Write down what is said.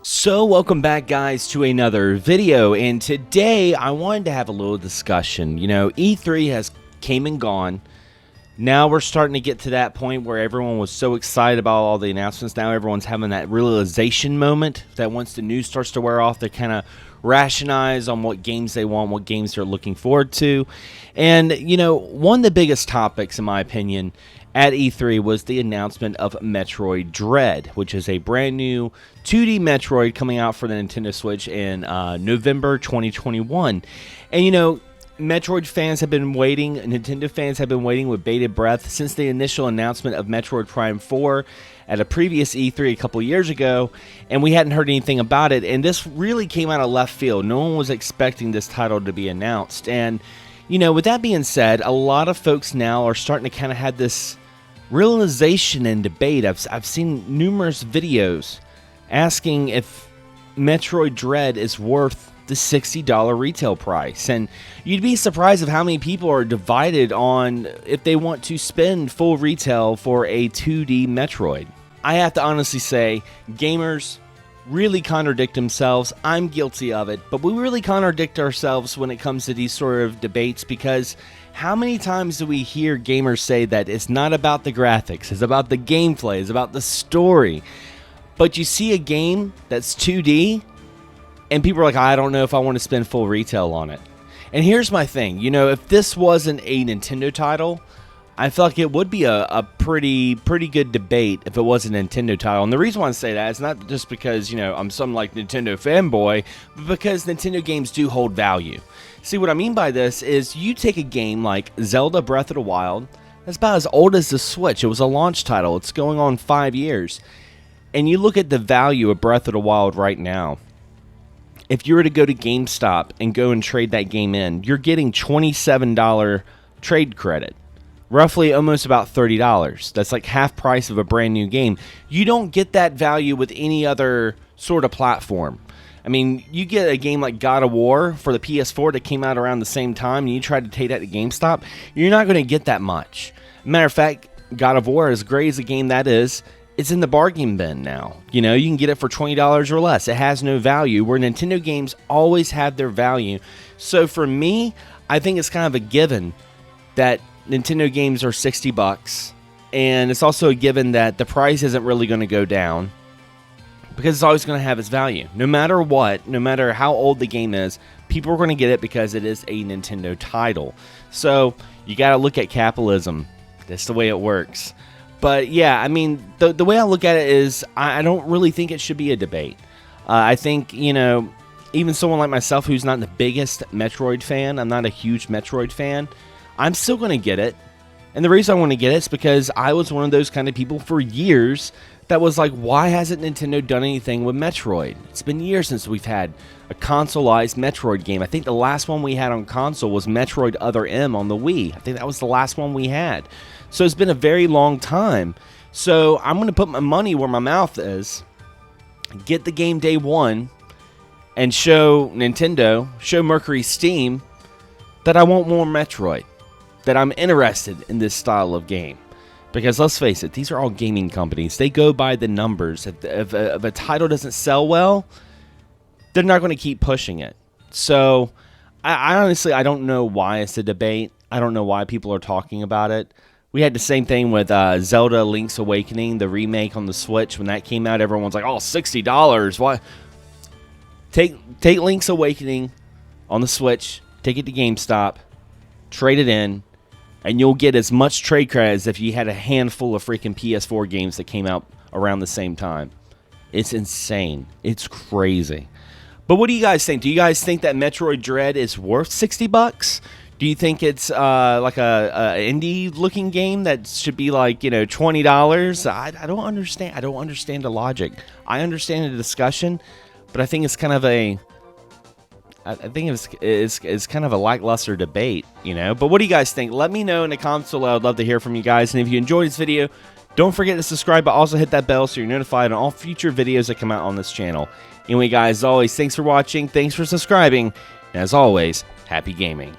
So welcome back, guys, to another video, and today I wanted to have a little discussion. You know, E3 has came and gone. Now we're starting to get to that point where everyone was so excited about all the announcements. Now everyone's having that realization moment that once the news starts to wear off, they kind of rationalize on what games they want, what games they're looking forward to. And, you know, one of the biggest topics, in my opinion, at E3 was the announcement of Metroid Dread, which is a brand new 2D Metroid coming out for the Nintendo Switch in November 2021. And, you know, Metroid fans have been waiting, Nintendo fans have been waiting with bated breath since the initial announcement of Metroid Prime 4 at a previous E3 a couple years ago, and we hadn't heard anything about it, and this really came out of left field. No one was expecting this title to be announced, and, you know, with that being said, a lot of folks now are starting to kind of have this realization and debate. I've seen numerous videos asking if Metroid Dread is worth the $60 retail price, and you'd be surprised of how many people are divided on if they want to spend full retail for a 2D Metroid. I have to honestly say, gamers really contradict themselves. I'm guilty of it, but we really contradict ourselves when it comes to these sort of debates, because how many times do we hear gamers say that it's not about the graphics, it's about the gameplay, it's about the story, but you see a game that's 2D and people are like, I don't know if I want to spend full retail on it. And here's my thing, you know, if this wasn't a Nintendo title, I feel like it would be a pretty good debate if it was a Nintendo title. And the reason why I say that is not just because, you know, I'm some like Nintendo fanboy, but because Nintendo games do hold value. See, what I mean by this is you take a game like Zelda Breath of the Wild, that's about as old as the Switch. It was a launch title. It's going on 5 years. And you look at the value of Breath of the Wild right now. If you were to go to GameStop and go and trade that game in, you're getting $27 trade credit. Roughly almost about $30. That's like half price of a brand new game. You don't get that value with any other sort of platform. I mean, you get a game like God of War for the PS4 that came out around the same time, and you try to take that to GameStop, you're not going to get that much. Matter of fact, God of War, as great as a game that is, it's in the bargain bin now. You know, you can get it for $20 or less. It has no value, where Nintendo games always have their value. So for me, I think it's kind of a given that Nintendo games are $60, and it's also a given that the price isn't really going to go down, because it's always going to have its value. No matter what, no matter how old the game is, people are going to get it because it is a Nintendo title. So you got to look at capitalism. That's the way it works. But yeah, I mean, the way I look at it is I don't really think it should be a debate. I think, you know, even someone like myself who's not the biggest Metroid fan, I'm not a huge Metroid fan, I'm still going to get it. And the reason I want to get it is because I was one of those kind of people for years that was like, why hasn't Nintendo done anything with Metroid? It's been years since we've had a consoleized Metroid game. I think the last one we had on console was Metroid Other M on the Wii. I think that was the last one we had. So it's been a very long time. So I'm going to put my money where my mouth is, get the game day one, and show Nintendo, show Mercury Steam, that I want more Metroid, that I'm interested in this style of game. Because let's face it, these are all gaming companies. They go by the numbers. If a title doesn't sell well, they're not going to keep pushing it. So I honestly, I don't know why it's a debate. I don't know why people are talking about it. We had the same thing with Zelda Link's Awakening, the remake on the Switch. When that came out, everyone's like, oh, $60. Why? Take Link's Awakening on the Switch, take it to GameStop, trade it in, and you'll get as much trade credit as if you had a handful of freaking PS4 games that came out around the same time. It's insane. It's crazy. But what do you guys think? Do you guys think that Metroid Dread is worth $60? Do you think it's like a indie-looking game that should be like, you know, $20? I don't understand. I don't understand the logic. I understand the discussion, but I think it's kind of a it's kind of a lackluster debate, you know. But what do you guys think? Let me know in the comments below. I'd love to hear from you guys. And if you enjoyed this video, don't forget to subscribe, but also hit that bell so you're notified on all future videos that come out on this channel. Anyway, guys, as always, thanks for watching. Thanks for subscribing. And as always, happy gaming.